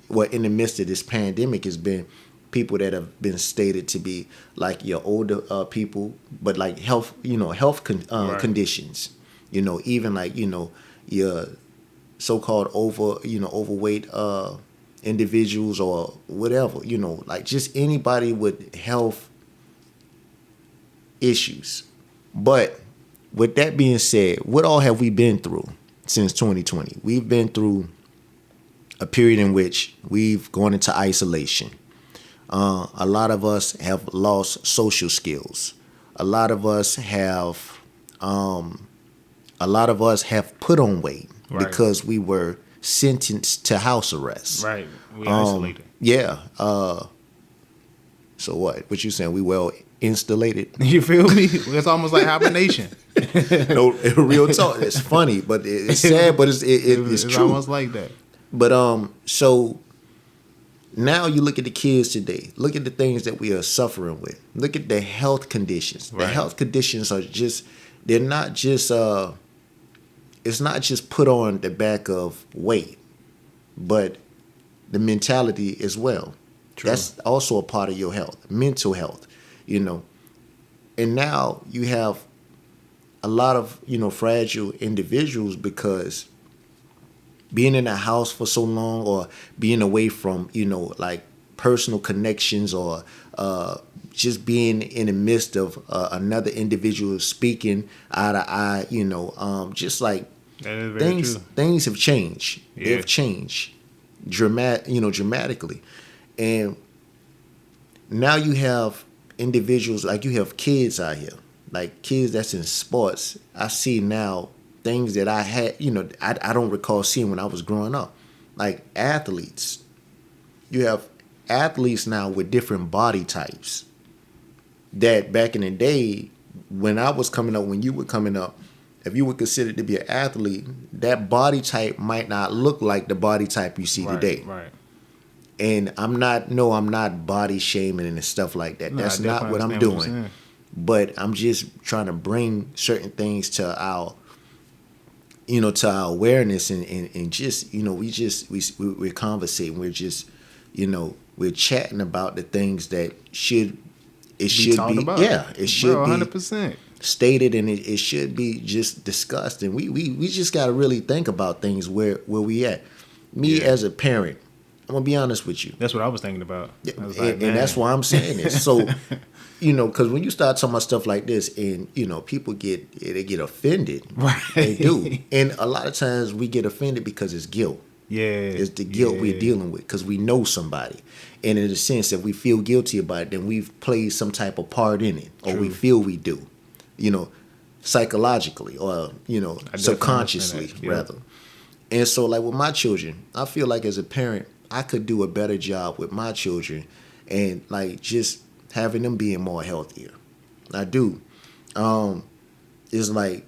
what in the midst of this pandemic has been people that have been stated to be like your older people, but like health Right. conditions, even like your so-called overweight individuals or whatever, like just anybody with health issues. But with that being said, what all have we been through since 2020? We've been through a period in which we've gone into isolation. A lot of us have lost social skills. A lot of us have put on weight Right. because we were sentenced to house arrest. Right. We isolated. Yeah. So what? What you saying? We well installated? You feel me? It's almost like hibernation. No, real talk. It's funny, but it's sad, but it's It's true. almost like that. But so now you look at the kids today. Look at the things that we are suffering with. Look at the health conditions. The Right. health conditions are they're not just it's not just put on the back of weight, but the mentality as well. True. That's also a part of your health, mental health, And now you have a lot of, fragile individuals because being in a house for so long or being away from, like personal connections or just being in the midst of another individual speaking eye to eye, just like That is very true. things have changed. Yeah. They've changed dramatically. And now you have individuals, like you have kids out here, like kids that's in sports. I see now things that I had, I don't recall seeing when I was growing up. Like athletes. You have athletes now with different body types that back in the day, when I was coming up, when you were coming up, if you were considered to be an athlete, that body type might not look like the body type you see Right. today. Right. And I'm not body shaming and stuff like that. No, That's I not definitely what I'm understand what you're doing. saying. But I'm just trying to bring certain things to our to our awareness and just we're conversating. We're just we're chatting about the things that should Talked be about. yeah, it should Bro, be 100%. stated, and it should be just discussed. And we just got to really think about things where we at. Me Yeah. as a parent, I'm gonna be honest with you. That's what I was thinking about. I was And that's why I'm saying this. So, because when you start talking about stuff like this, and people get offended, Right. They do, and a lot of times we get offended because it's guilt. Yeah. It's the guilt we're dealing with because we know somebody, and in a sense, if we feel guilty about it, then we've played some type of part in it, or we True. feel we do, psychologically, or definitely subconsciously understand that. Yeah. rather. And so, like with my children, I feel like as a parent, I could do a better job with my children, and like just having them being more healthier. I do. It's like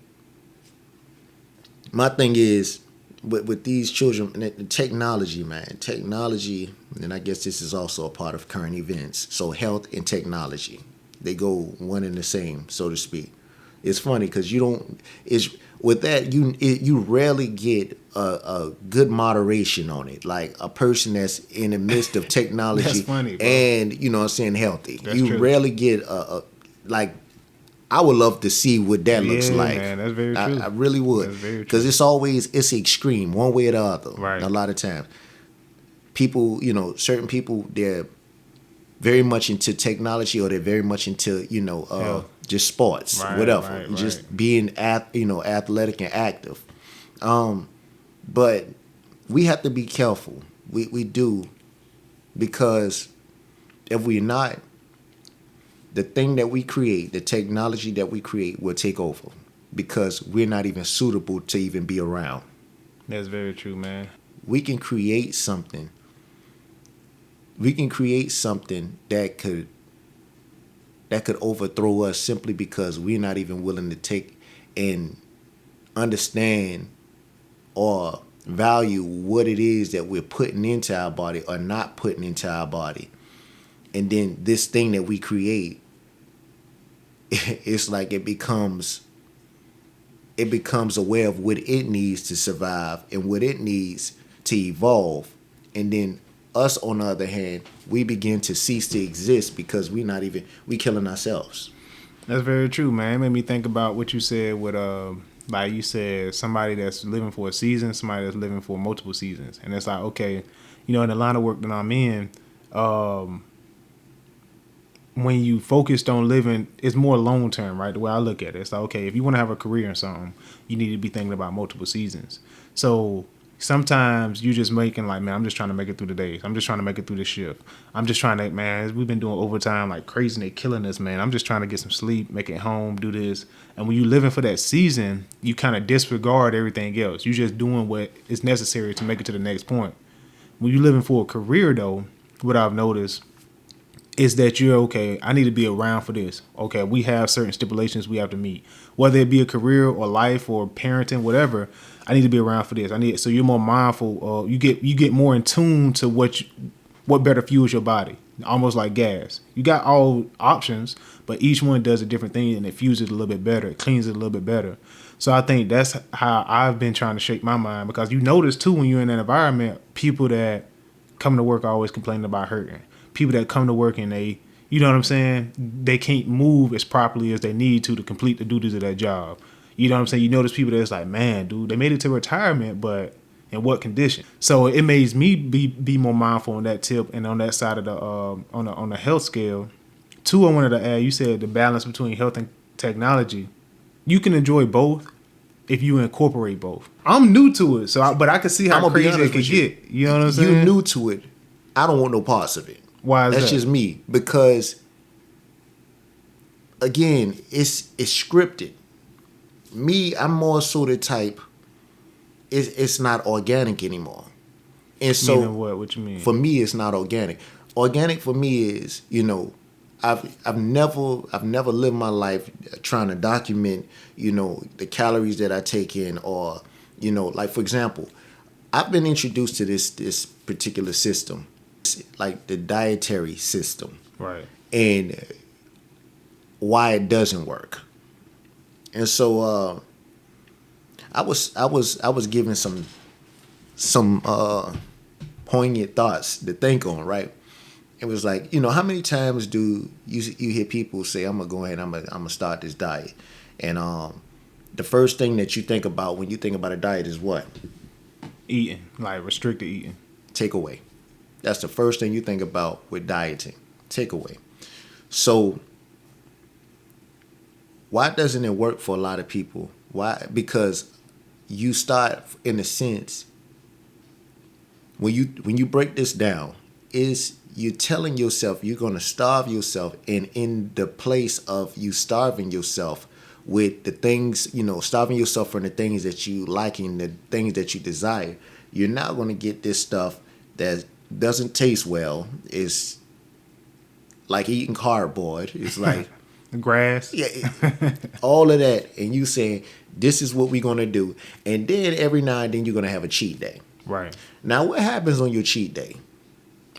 my thing is with these children, and the technology, man, technology, and I guess this is also a part of current events. So health and technology, they go one and the same, so to speak. It's funny because you don't. It's with that you rarely get a good moderation on it. Like a person that's in the midst of technology That's funny, bro. and what I'm saying, healthy. That's You true. rarely get like. I would love to see what that looks Yeah, like. man, that's very true. I really would, That's very true. because it's extreme one way or the other. Right. A lot of times, people, certain people, they're very much into technology, or they're very much into Health. just sports, Right, whatever, right, just right. being athletic and active. But we have to be careful. We do, because if we're not, the thing that we create, the technology that we create, will take over, because we're not even suitable to even be around. That's very true, man. We can create something. We can create something that could overthrow us, simply because we're not even willing to take and understand or value what it is that we're putting into our body or not putting into our body. And then this thing that we create, it's like it becomes aware of what it needs to survive and what it needs to evolve. And then us, on the other hand, we begin to cease to exist because we killing ourselves. That's very true, man. It made me think about what you said with like you said, somebody that's living for a season, somebody that's living for multiple seasons. And it's like, okay, in the line of work that I'm in, when you focused on living, it's more long term, right? The way I look at it, it's like, okay, if you want to have a career in something, you need to be thinking about multiple seasons. So sometimes you just making like, man, I'm just trying to make it through the days. I'm just trying to make it through the shift. I'm just trying to, man, we've been doing overtime like crazy and they're killing us, man. I'm just trying to get some sleep, make it home, do this. And when you living for that season, you kind of disregard everything else. You just doing what is necessary to make it to the next point. When you living for a career though, what I've noticed is that you're okay, I need to be around for this. Okay, we have certain stipulations we have to meet. Whether it be a career or life or parenting, whatever, I need to be around for this. So you're more mindful, you get more in tune to what better fuels your body. Almost like gas. You got all options, but each one does a different thing and it fuses it a little bit better. It cleans it a little bit better. So I think that's how I've been trying to shape my mind, because you notice too when you're in that environment, people that come to work are always complaining about hurting. People that come to work and they, you know what I'm saying, they can't move as properly as they need to complete the duties of that job. You know what I'm saying? You notice people that's like, man, dude, they made it to retirement, but in what condition? So it makes me be more mindful on that tip and on that side of the on the health scale. Two, I wanted to add, you said the balance between health and technology. You can enjoy both if you incorporate both. I'm new to it, but I can see how I'ma be crazy it honest could with you. get. You know what I'm saying? You new to it. I don't want no parts of it. Why is That's that? just me, because again, it's scripted. Me, I'm more so the type. It's not organic anymore, and so Meaning what? What you mean? for me, it's not organic. Organic for me is, I've never lived my life trying to document, the calories that I take in, or, like for example, I've been introduced to this particular system, like the dietary system, Right. and why it doesn't work. And so I was given some poignant thoughts to think on, right? It was like, how many times do you hear people say, I'm gonna go ahead, I'm gonna start this diet, And the first thing that you think about when you think about a diet is what? Eating, like restricted eating. Takeaway. That's the first thing you think about with dieting. Takeaway. So why doesn't it work for a lot of people? Why? Because you start, in a sense, when you break this down, is you telling yourself you're going to starve yourself, and in the place of you starving yourself with the things, starving yourself from the things that you like and the things that you desire, you're not going to get this stuff that doesn't taste well. It's like eating cardboard. It's like Grass. yeah, all of that, and you saying this is what we're going to do, and then every now and then you're going to have a cheat day. Right. Now, what happens on your cheat day?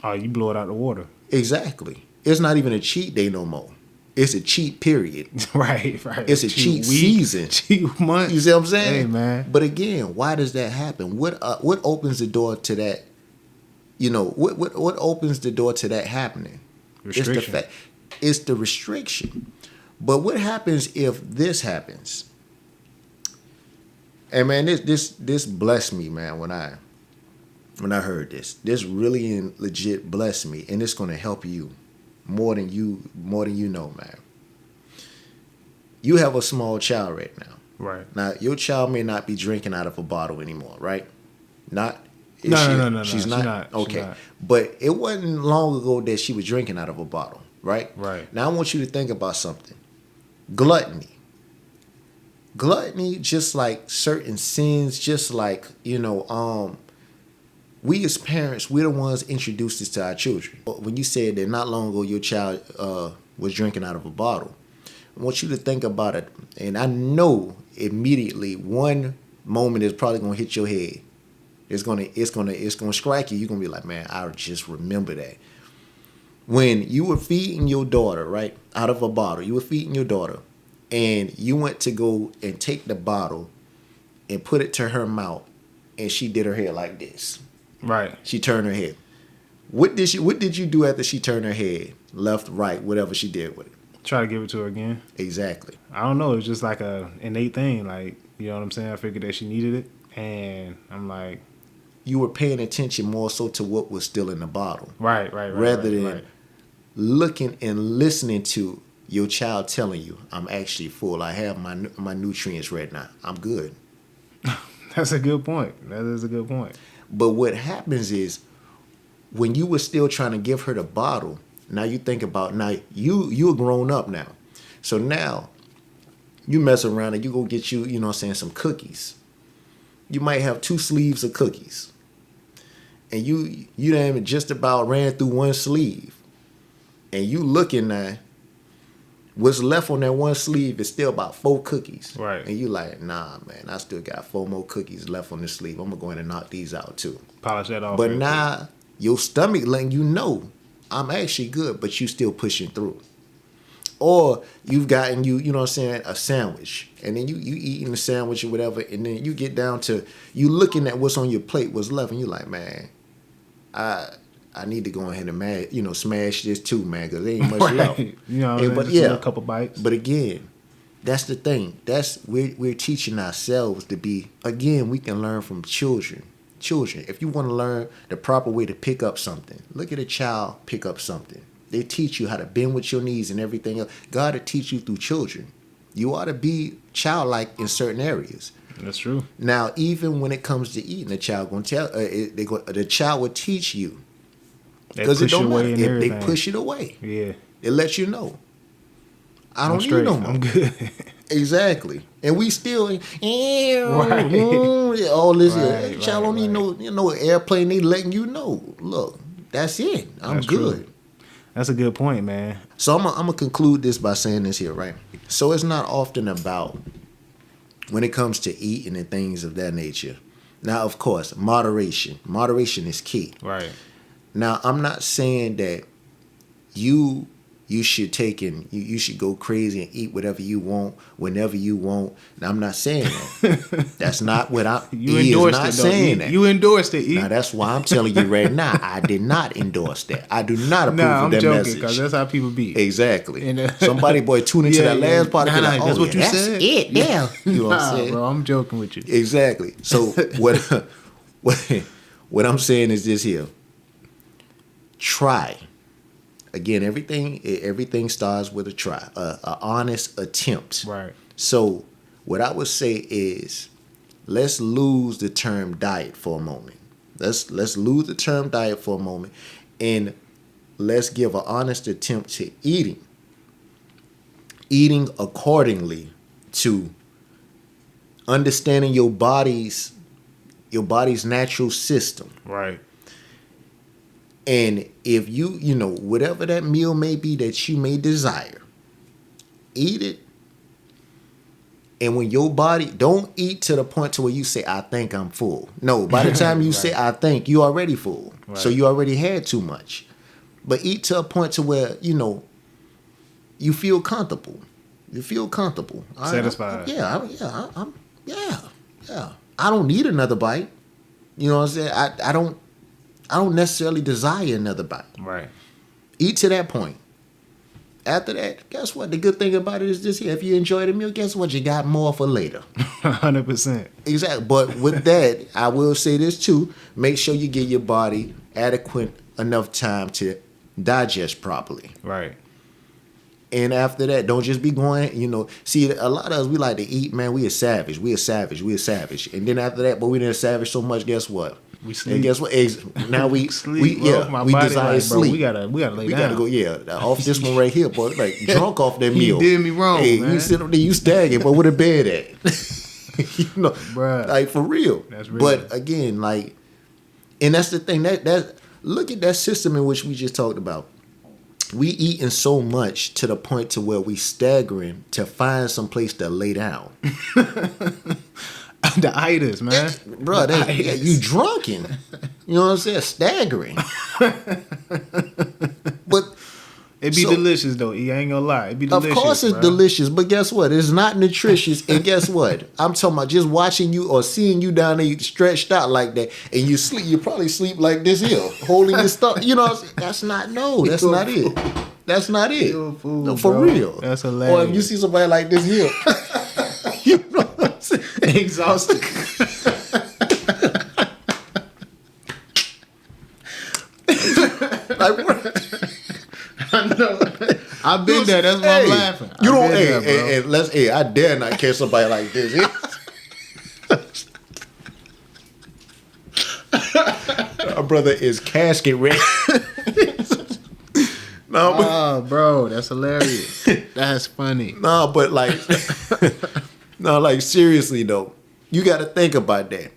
Oh, you blow it out the water. Exactly. It's not even a cheat day no more. It's a cheat period. Right. It's a cheat season. Cheat month. You see what I'm saying? Hey, man. But again, why does that happen? What opens the door to that? What opens the door to that happening? Restriction. It's the restriction. But what happens if this happens? And man, this blessed me, man, when I heard this. This really and legit blessed me, and it's gonna help you more than you know, man. You have a small child right now. Right. Now, your child may not be drinking out of a bottle anymore, right? Not. No. She's not. Okay. She's not. But it wasn't long ago that she was drinking out of a bottle, right? Right. Now, I want you to think about something. Gluttony. Gluttony, just like certain sins, just like, we as parents, we're the ones introduced this to our children. When you said that not long ago your child was drinking out of a bottle, I want you to think about it. And I know immediately one moment is probably gonna hit your head. It's gonna strike you. You're gonna be like, man, I just remember that. When you were feeding your daughter, right, out of a bottle, you were feeding your daughter, and you went to go and take the bottle and put it to her mouth, and she did her hair like this. Right. She turned her head. What did you do after she turned her head? Left, right, whatever she did with it. Try to give it to her again. Exactly. I don't know. It's just like a innate thing. Like, you know what I'm saying? I figured that she needed it, and I'm like, You were paying attention more so to what was still in the bottle. right. Rather than looking and listening to your child telling you, I'm actually full. I have my nutrients right now. I'm good. That's a good point. That is a good point. But what happens is when you were still trying to give her the bottle, now you think about, now you're grown up now. So now you mess around and you go get you, some cookies. You might have 2 sleeves of cookies. And you done just about ran through one sleeve. And you looking at what's left on that one sleeve is still about 4 cookies. Right. And you like, nah, man, I still got 4 more cookies left on the sleeve. I'm going to go in and knock these out too. Polish that off. But now your stomach letting you know I'm actually good, but you still pushing through. Or you've gotten a sandwich. And then you eating the sandwich or whatever, and then you get down to you looking at what's on your plate, what's left, and you're like, man, I need to go ahead and smash this too, man, because there ain't much left. But a couple bites. But again, that's the thing. We're teaching ourselves to be. Again, we can learn from children. Children, if you want to learn the proper way to pick up something, look at a child pick up something. They teach you how to bend with your knees and everything else. God will teach you through children. You ought to be childlike in certain areas. That's true. Now, even when it comes to eating, the child gonna tell. The child will teach you. Because it don't matter if they push it away. Yeah. It lets you know. I don't straight. need no more. I'm good. Exactly. And we still Right. all this. Right, Child don't need no airplane. They letting you know. Look, that's it. I'm That's good. true. That's a good point, man. So I'm gonna conclude this by saying this here, right? So it's not often about when it comes to eating and things of that nature. Now, of course, moderation. Moderation is key. Right. Now, I'm not saying that you you should take and you should go crazy and eat whatever you want whenever you want. And I'm not saying that. That's not what You he is endorsed not it, though. saying that. You endorsed it. E. Now that's why I'm telling you right now, I did not endorse that. I do not approve Nah, of I'm that joking message. because that's how people be. Exactly. And, Somebody boy tune into that last part and be like, that's oh, what you that's said. it. Yeah. You know what I'm Nah, saying? bro, I'm joking with you. Exactly. So what I'm saying is this here. Try. Again, everything starts with a try, a honest attempt. Right. So what I would say is, let's lose the term diet for a moment. Let's lose the term diet for a moment, and let's give an honest attempt to eating accordingly to understanding your body's natural system. Right. And if you know, whatever that meal may be that you may desire, eat it. And when your body, don't eat to the point to where you say, I think I'm full. No, by the time you Right. say, I think, you already full. Right. So you already had too much. But eat to a point to where, you know, you feel comfortable. You feel comfortable. Satisfied. Yeah. I don't need another bite. You know what I'm saying? I don't necessarily desire another bite. Right. Eat to that point. After that, guess what? The good thing about it is this here. If you enjoy the meal, guess what? You got more for later. 100%. Exactly. But with that, I will say this too. Make sure you give your body adequate enough time to digest properly. Right. And after that, don't just be going, you know, see, a lot of us, we like to eat, man. We a savage. And then after that, but we didn't savage so much, guess what? We sleep. And guess what? Now we Sleep, bro. My we body desire like, bro, sleep. we gotta lay We down. gotta go, off this one right here, boy. Like drunk off that meal. You did me wrong, Hey, man. you sit up there, you staggering, but where the bed at? You know, Bruh. like for real. That's real. But again, like, and that's the thing that look at that system in which we just talked about. We eating so much to the point to where we staggering to find some place to lay down. The itis, man. Bro, The itis. you drunken. You know what I'm saying? Staggering. But It be so- delicious though. E, I ain't gonna lie. It be of delicious. course it's bro. delicious, but guess what? It's not nutritious. And guess what? I'm talking about just watching you or seeing you down there stretched out like that, and you sleep. You probably sleep like this here, holding your stuff. You know what I'm saying? That's not it. That's not it. You a fool, No, for bro. real. That's Or if hilarious. you see somebody like this here, you know what I'm saying? Exhausted. Like, what? I know. I've been there. That's why I'm laughing. You I've don't. been there, bro. I dare not catch somebody like this. Our brother is casket ready. No, but Oh, bro, that's hilarious. That's funny. no, but like, no, like seriously though, you got to think about that.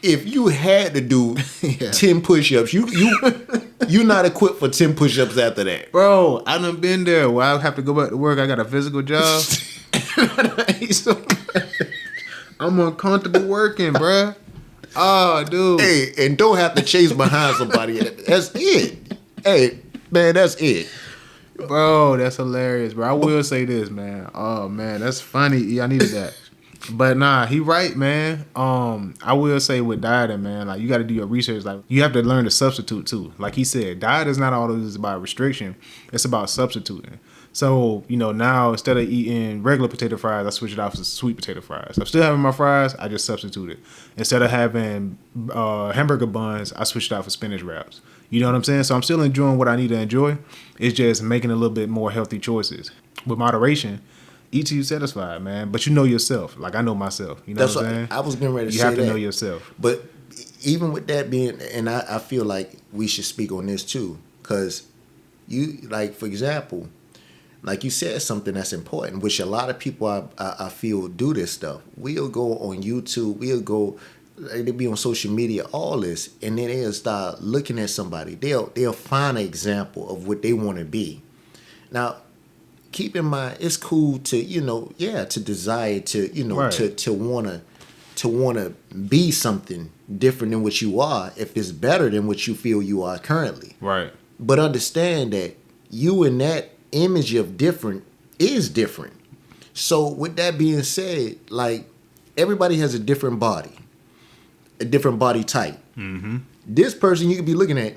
If you had to do Yeah. 10 push-ups, you're not equipped for 10 push-ups after that. Bro, I done been there where I have to go back to work. I got a physical job. I'm uncomfortable working, bruh. Oh, dude. Hey, and don't have to chase behind somebody. That's it. Hey, man, that's it. Bro, that's hilarious, bro. I will say this, man. Oh, man, that's funny. Yeah, I needed that. But nah, he right, man. I will say with dieting, man, like you got to do your research. Like you have to learn to substitute too. Like he said, diet is not always about restriction. It's about substituting. So, you know, now instead of eating regular potato fries, I switch it out for sweet potato fries. I'm still having my fries, I just substitute it. Instead of having hamburger buns, I switched out for spinach wraps. You know what I'm saying? So I'm still enjoying what I need to enjoy. It's just making a little bit more healthy choices. With moderation, eat till you satisfied, man. But you know yourself. Like I know myself. You know That's what I'm what saying? I was getting ready to You say. have to that. know yourself. But even with that being, and I feel like we should speak on this too, because you, like, for example, like you said something that's important, which a lot of people I feel do this stuff. We'll go on YouTube, we'll go, they be on social media, all this, and then they'll start looking at somebody. They'll find an example of what they want to be. Now, keep in mind, it's cool to, to desire to, Right. to wanna be something different than what you are if it's better than what you feel you are currently. Right. But understand that you in that image of different is different. So with that being said, like everybody has a different body type. Mm-hmm. This person you could be looking at,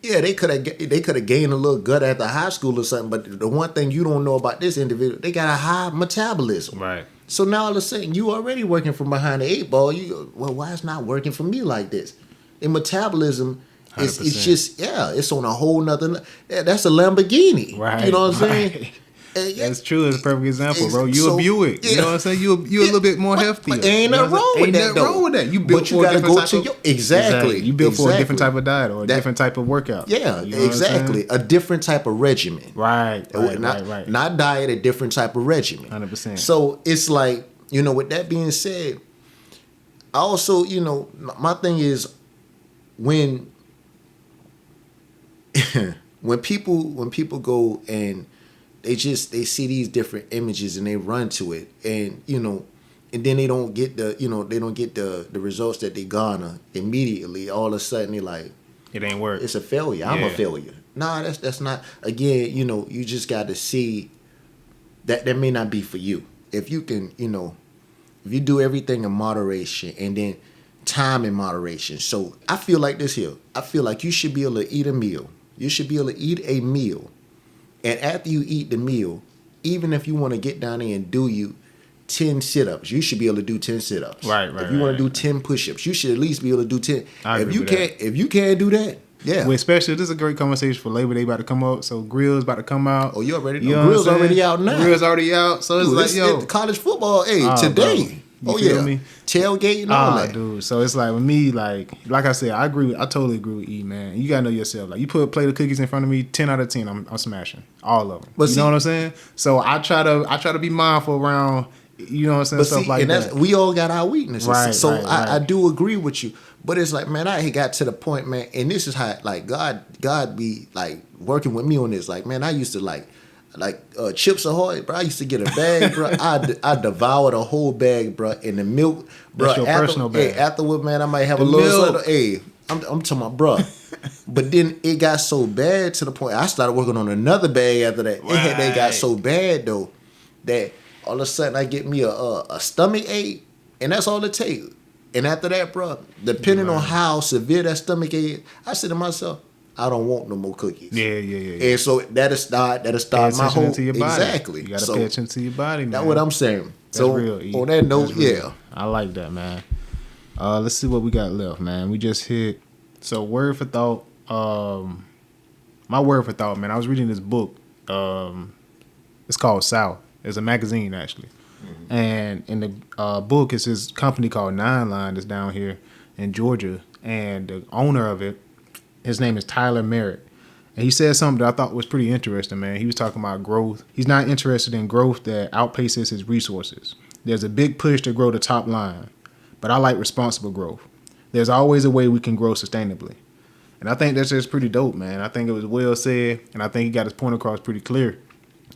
yeah, they could have gained a little gut after high school or something. But the one thing you don't know about this individual, they got a high metabolism. Right. So now all of a sudden you already working from behind the eight ball. You go, well, why it's not working for me like this? And metabolism it's 100%. just it's on a whole nother. Yeah, that's a Lamborghini. Right. You know what I'm right. saying? And That's true. It's a perfect example, bro. You so- a Buick. You know what I'm saying? You a little bit more heftier. But ain't You know nothing what I'm wrong saying? with that, Ain't nothing though. wrong with that. You built But you for a gotta different go type to of- your exactly. You built for a different Exactly. type of diet or a That- different type of workout. Yeah, You know what I'm saying? exactly. A different type of regimen. Right. Right. not, right. not diet, a different type of regimen. 100%. So it's like, with that being said, I also, my thing is when when people go and they see these different images and they run to it and and then they don't get the results that they garner immediately. All of a sudden they like, It ain't work. it's a failure. I'm a Yeah. failure. Nah, that's not. Again, you just got to see that may not be for you. If you can, if you do everything in moderation and then time in moderation. So I feel like this here. I feel like you should be able to eat a meal. You should be able to eat a meal. And after you eat the meal, even if you want to get down there and do 10 sit-ups, you should be able to do 10 sit-ups. Right. If you want to do 10 push-ups, you should at least be able to do 10. I agree with If you can't do that, yeah. Well, especially, this is a great conversation for Labor Day about to come up. So Grill's about to come out. Oh, you already know. You know Grill's what I'm saying? already out now. Grill's already out. So it's Dude, like, it's yo. college football, Oh, today. bro. You Oh feel yeah, me? tailgate and all that. Dude. So it's like with me, like I said, I totally agree with E, man. You gotta know yourself. Like you put a plate of cookies in front of me, 10 out of 10, I'm smashing all of them. But you see- know what I'm saying? So I try to be mindful around, you know what I'm saying, But stuff see, like and that's that. we all got our weaknesses. Right, So right, I right. do agree with you. But it's like, man, I got to the point, man, and this is how like God be like working with me on this. Like, man, I used to like Chips Ahoy, bro. I used to get a bag, bro. I devoured a whole bag, bro. And the milk, bro. That's your personal bag. Hey, afterward, man, I might have The a little milk. something. Hey, I'm talking about, bro. But then it got so bad to the point I started working on another bag after that. They got Right. so bad though that all of a sudden I get me a stomach ache, and that's all it takes. And after that, bro, depending on how severe that stomach ache is, I said to myself, I don't want no more cookies. Yeah. And so that'll start Pay my attention whole to your body. exactly. You gotta So pay attention to your body, man. that's what I'm saying. That's So real, E. on that note, That's real. yeah. I like that, man. Let's see what we got left, man. We just hit. So word for thought. My word for thought, man. I was reading this book. It's called South. It's a magazine actually, and in the book, it's this company called Nine Line that's down here in Georgia, and the owner of it, his name is Tyler Merritt. And he said something that I thought was pretty interesting, man. He was talking about growth. He's not interested in growth that outpaces his resources. There's a big push to grow the top line, but I like responsible growth. There's always a way we can grow sustainably. And I think that's just pretty dope, man. I think it was well said, and I think he got his point across pretty clear.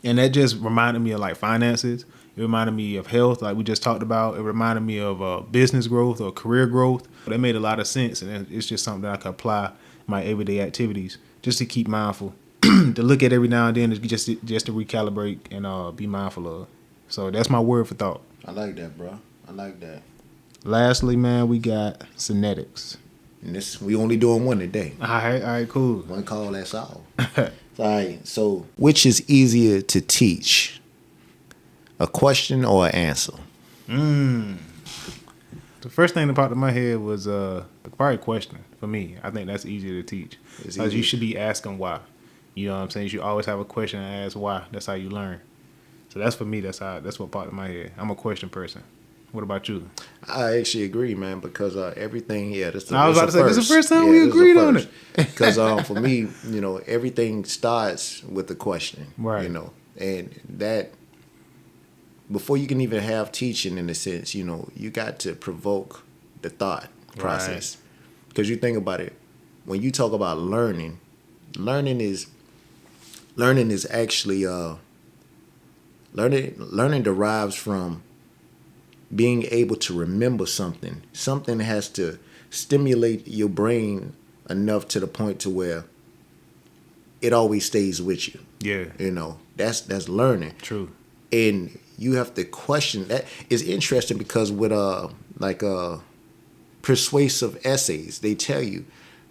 And that just reminded me of like finances. It reminded me of health, like we just talked about. It reminded me of business growth or career growth. That made a lot of sense, and it's just something that I could apply in my everyday activities just to keep mindful, to look at every now and then, just to recalibrate and be mindful of. So that's my word for thought. I like that, bro. I like that. Lastly, man, we got Synetics. And this we only doing one today. All right, cool. One call, that's all. All right. So which is easier to teach? A question or an answer? The first thing that popped in my head was probably a question for me. I think that's easier to teach. It's Because you easier. should be asking why. You know what I'm saying? You should always have a question and ask why. That's how you learn. So that's for me. That's what popped in my head. I'm a question person. What about you? I actually agree, man, because everything, this I was about to say, this is the first time we agreed on it. Because for me, everything starts with the question, Right. And that before you can even have teaching in a sense, you got to provoke the thought process. Because you think about it, when you talk about learning is actually learning derives from being able to remember something. Something has to stimulate your brain enough to the point to where it always stays with you. Yeah. You know, that's learning. True. And you have to question that. Is interesting because with persuasive essays, they tell you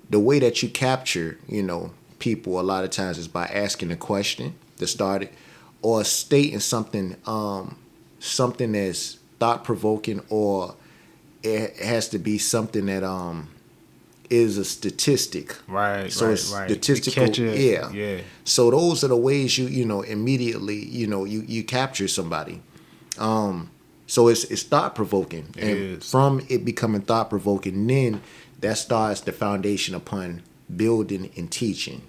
the way that you capture, you know, people a lot of times is by asking a question to start it, or stating something something that's thought provoking, or it has to be something that is a statistic. Right. So right, it's right. statistical. Catch it. Yeah. Yeah. So those are the ways you know immediately you capture somebody. So it's thought provoking, and is. from it becoming thought provoking, then that starts the foundation upon building and teaching.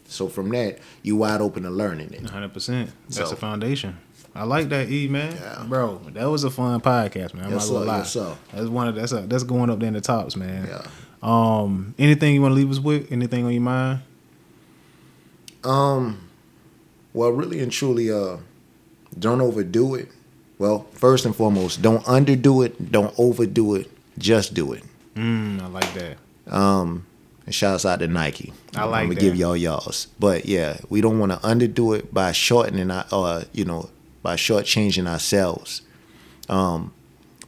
So from that, you wide open to learning it. 100%. That's So- the foundation. I like that, E, man. Yeah. Bro, that was a fun podcast, man. I'm Yes, not gonna sir. lie. Yes, sir. That's one of that's going up there in the tops, man. Yeah. Anything you want to leave us with? Anything on your mind? Well, really and truly, don't overdo it. Well, first and foremost, don't underdo it. Don't overdo it. Just do it. I like that. And shouts out to Nike. I like I'm gonna that. give y'all y'all's. But yeah, we don't want to underdo it by shortening by shortchanging ourselves.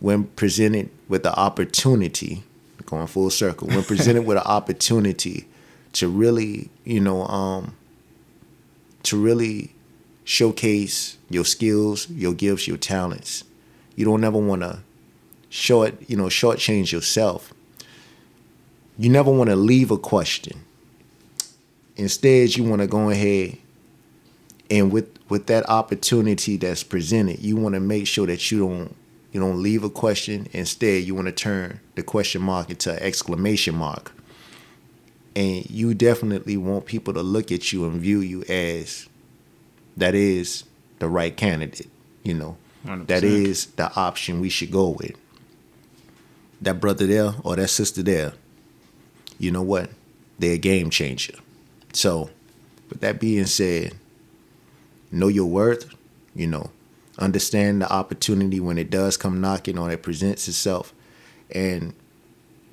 When presented with the opportunity, going full circle, when presented with an opportunity to really, to really showcase your skills, your gifts, your talents, you don't ever want to shortchange yourself. You never want to leave a question. Instead, you want to go ahead and with that opportunity that's presented, you want to make sure that you don't leave a question. Instead, you want to turn the question mark into an exclamation mark. And you definitely want people to look at you and view you as that is the right candidate, 100%. That is the option we should go with. That brother there or that sister there, you know what? They're a game changer. So, with that being said, know your worth, understand the opportunity when it does come knocking or it presents itself. And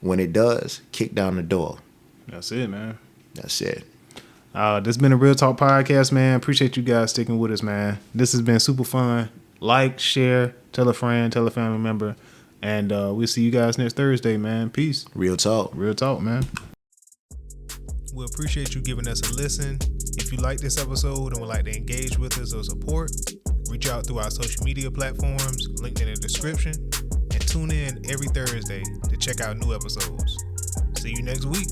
when it does, kick down the door. That's it, man. That's it. This has been a Real Talk podcast, man. Appreciate you guys sticking with us, man. This has been super fun. Like, share, tell a friend, tell a family member. And we'll see you guys next Thursday, man. Peace. Real talk. Real talk, man. We appreciate you giving us a listen. If you like this episode and would like to engage with us or support, reach out through our social media platforms, linked in the description, and tune in every Thursday to check out new episodes. See you next week.